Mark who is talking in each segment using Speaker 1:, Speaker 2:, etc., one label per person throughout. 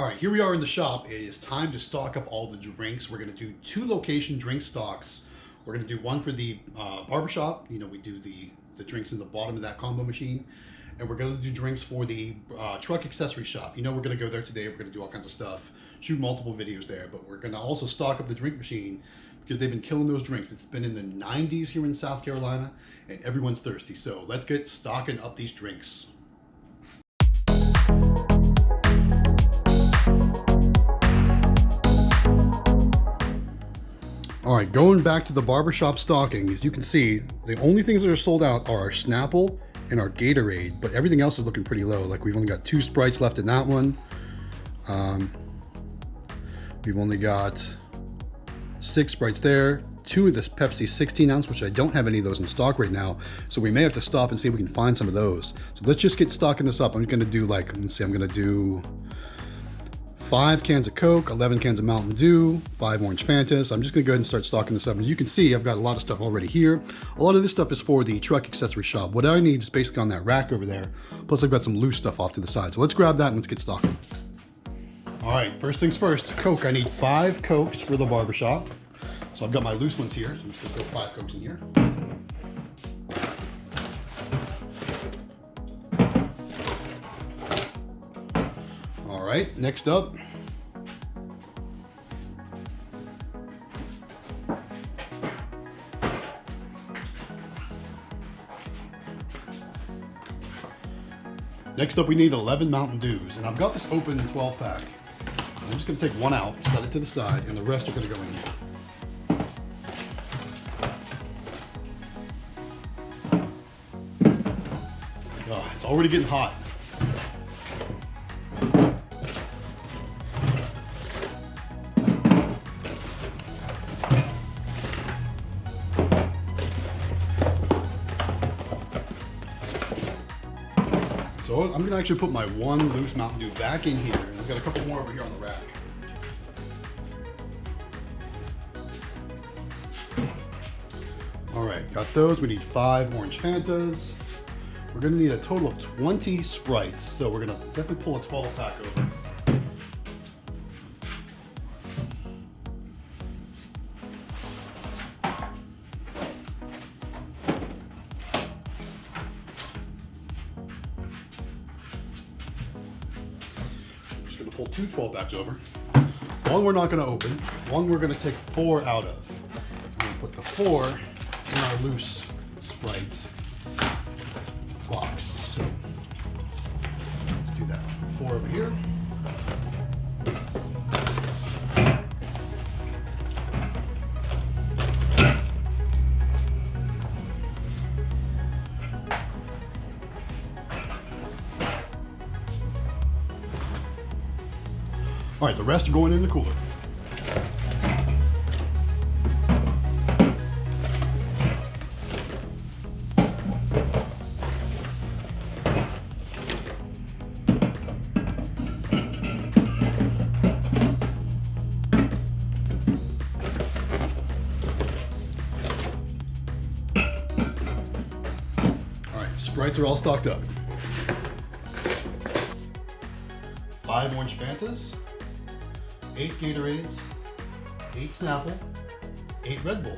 Speaker 1: All right, here we are in the shop. It is time to stock up all the drinks. We're going to do 2 location drink stocks. We're going to do one for the barbershop. You know, we do the drinks in the bottom of that combo machine. And we're going to do drinks for the truck accessory shop. You know, we're going to go there today. We're going to do all kinds of stuff, shoot multiple videos there. But we're going to also stock up the drink machine because they've been killing those drinks. It's been in the 90s here in South Carolina, and everyone's thirsty. So let's get stocking up these drinks. All right, going back to the barbershop stocking, as you can see, the only things that are sold out are our Snapple and our Gatorade, but everything else is looking pretty low. Like we've only got 2 Sprites left in that one. We've only got 6 Sprites there, 2 of this Pepsi 16 ounce, which I don't have any of those in stock right now. So we may have to stop and see if we can find some of those. So let's just get stocking this up. I'm gonna do like, let's see, I'm gonna do 5 cans of Coke, 11 cans of Mountain Dew, 5 orange Fantas. I'm just gonna go ahead and start stocking this up. As you can see, I've got a lot of stuff already here. A lot of this stuff is for the truck accessory shop. What I need is basically on that rack over there. Plus I've got some loose stuff off to the side. So let's grab that and let's get stocking. All right, first things first, Coke. I need 5 Cokes for the barbershop. So I've got my loose ones here. So I'm just gonna throw 5 Cokes in here. All right, next up. Next up, we need 11 Mountain Dews, and I've got this open in 12 pack. I'm just gonna take one out, set it to the side, and the rest are gonna go in here. Oh, it's already getting hot. So I'm gonna actually put my 1 loose Mountain Dew back in here, and I've got a couple more over here on the rack. All right, got those. We need 5 orange Fantas. We're gonna need a total of 20 Sprites, so we're gonna definitely pull a 12 pack over. Pull 2 12 packs over. One we're not going to open. One we're going to take 4 out of. I'm going to put the 4 in our loose Sprite box. So let's do that. 4 over here. All right, the rest are going in the cooler. All right, Sprites are all stocked up. 5 orange Fantas. 8 Gatorades, 8 Snapple, 8 Red Bull.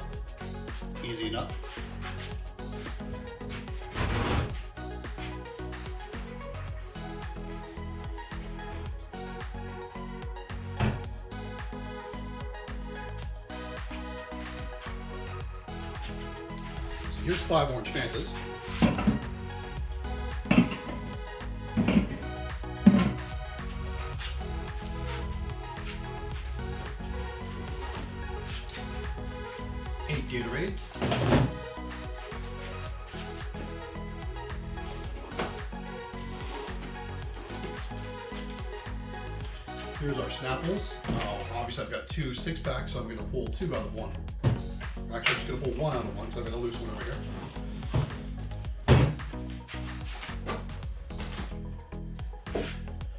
Speaker 1: Easy enough. So here's 5 orange Fantas. Gatorades. Here's our Snapples. Obviously I've got 2 6-packs, so I'm going to pull 2 out of 1. Actually, I'm just going to pull 1 out of 1 because I'm going to lose one over here.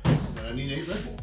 Speaker 1: And then I need 8 Red Bull.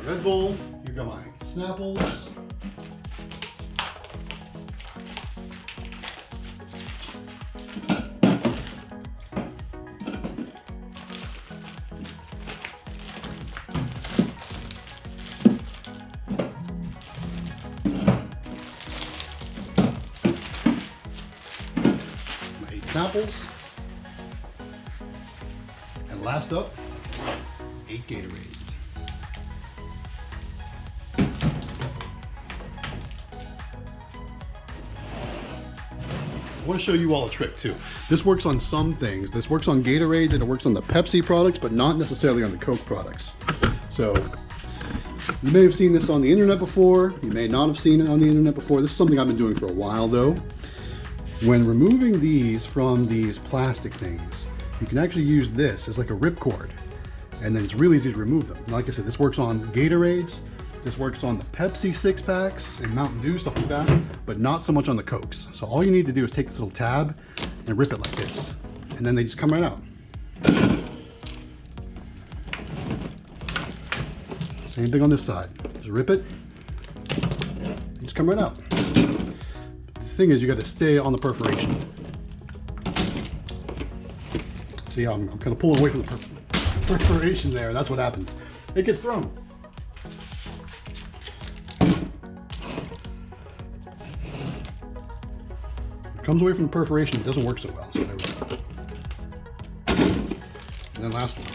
Speaker 1: Red Bull. Here go my Snapples. My 8 Snapples. And last up, 8 Gatorades. I want to show you all a trick too. This works on some things. This works on Gatorades and it works on the Pepsi products, but not necessarily on the Coke products. So you may have seen this on the internet before. You may not have seen it on the internet before. This is something I've been doing for a while though. When removing these from these plastic things, you can actually use this as like a ripcord. And then it's really easy to remove them. Like I said, this works on Gatorades. This works on the Pepsi 6-packs and Mountain Dew, stuff like that, but not so much on the Cokes. So all you need to do is take this little tab and rip it like this. And then they just come right out. Same thing on this side. Just rip it, and just come right out. But the thing is, you got to stay on the perforation. See how I'm kind of pulling away from the perforation there, and that's what happens. It gets thrown. Comes away from the perforation, it doesn't work so well. So there we go. And then last one.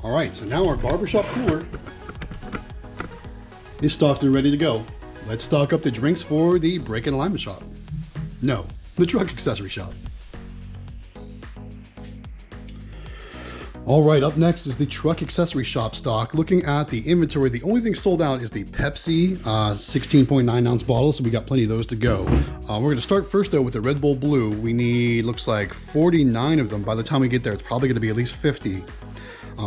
Speaker 1: All right, so now our barbershop cooler is stocked and ready to go. Let's stock up the drinks for the brake and alignment shop. No, the truck accessory shop. All right, up next is the truck accessory shop stock. Looking at the inventory, the only thing sold out is the Pepsi 16.9 ounce bottles, so we got plenty of those to go. We're gonna start first though with the Red Bull Blue. We need, looks like 49 of them. By the time we get there, it's probably gonna be at least 50.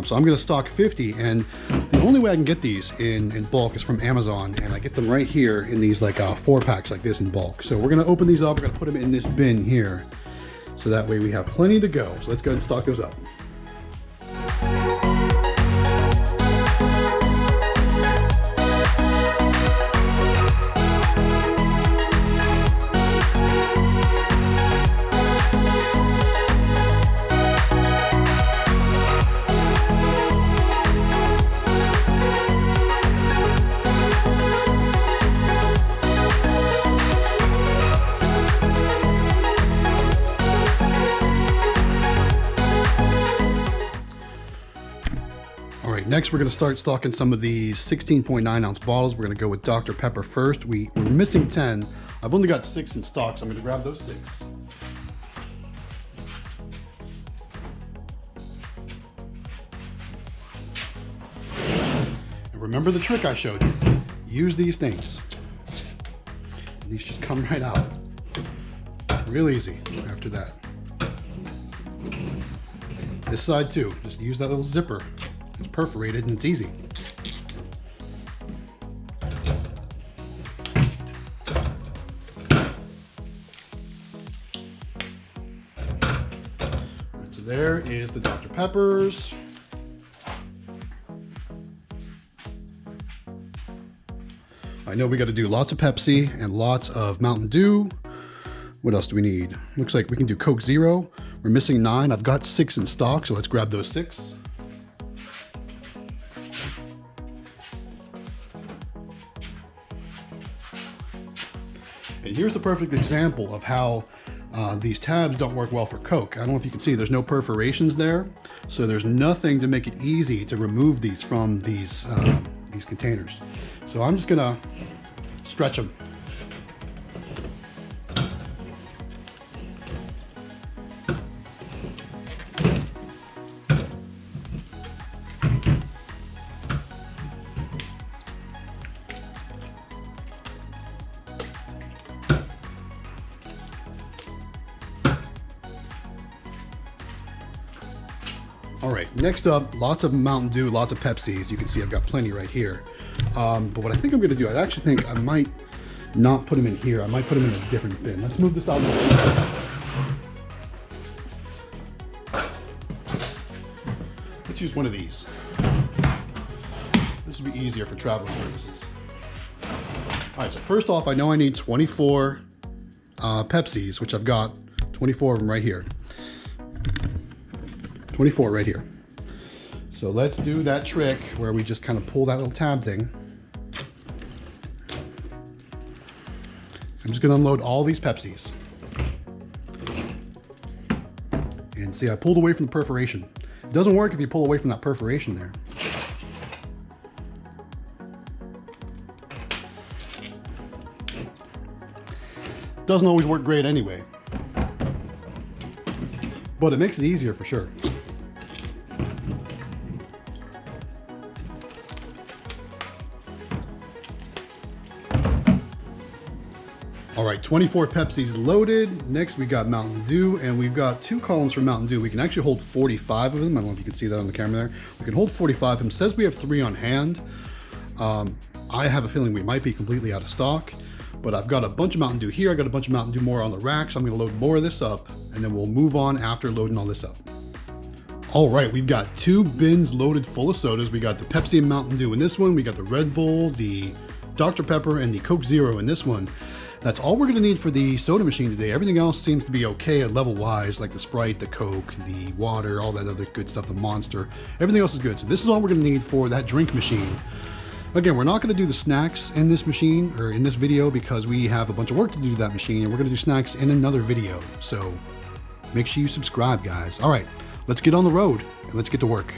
Speaker 1: So I'm gonna stock 50, and the only way I can get these in bulk is from Amazon, and I get them right here in these like 4-packs like this in bulk. So we're gonna open these up, we're gonna put them in this bin here, so that way we have plenty to go. So let's go ahead and stock those up. Next, we're going to start stocking some of these 16.9 ounce bottles. We're going to go with Dr. Pepper first. We're missing 10. I've only got 6 in stock, so I'm going to grab those 6. And remember the trick I showed you. Use these things. These just come right out. Real easy after that. This side too, just use that little zipper. It's perforated and it's easy. Right, so there is the Dr. Peppers. I know we got to do lots of Pepsi and lots of Mountain Dew. What else do we need? Looks like we can do Coke Zero. We're missing 9. I've got 6 in stock, so let's grab those 6. And here's the perfect example of how these tabs don't work well for Coke. I don't know if you can see, there's no perforations there. So there's nothing to make it easy to remove these from these containers. So I'm just gonna stretch them. All right, next up, lots of Mountain Dew, lots of Pepsis. You can see I've got plenty right here. But what I think I'm gonna do, I actually think I might not put them in here. I might put them in a different bin. Let's move this out. use one of these. This will be easier for traveling purposes. All right, so first off, I know I need 24 Pepsis, which I've got 24 of them right here. 24 right here. So let's do that trick where we just kind of pull that little tab thing. I'm just gonna unload all these Pepsis. And see, I pulled away from the perforation. It doesn't work if you pull away from that perforation there. Doesn't always work great anyway, but it makes it easier for sure. All right, 24 Pepsis loaded. Next we got Mountain Dew, and we've got 2 columns for Mountain Dew. We can actually hold 45 of them. I don't know if you can see that on the camera there. We can hold 45 of them. It says we have 3 on hand. I have a feeling we might be completely out of stock, but I've got a bunch of Mountain Dew here. I got a bunch of Mountain Dew more on the rack, so I'm gonna load more of this up, and then we'll move on after loading all this up. All right, we've got 2 bins loaded full of sodas. We got the Pepsi and Mountain Dew in this one. We got the Red Bull, the Dr. Pepper, and the Coke Zero in this one. That's all we're gonna need for the soda machine today. Everything else seems to be okay at level wise, like the Sprite, the Coke, the water, all that other good stuff, the Monster. Everything else is good. So this is all we're gonna need for that drink machine. Again, we're not gonna do the snacks in this machine or in this video because we have a bunch of work to do to that machine, and we're gonna do snacks in another video. So make sure you subscribe, guys. All right, let's get on the road and let's get to work.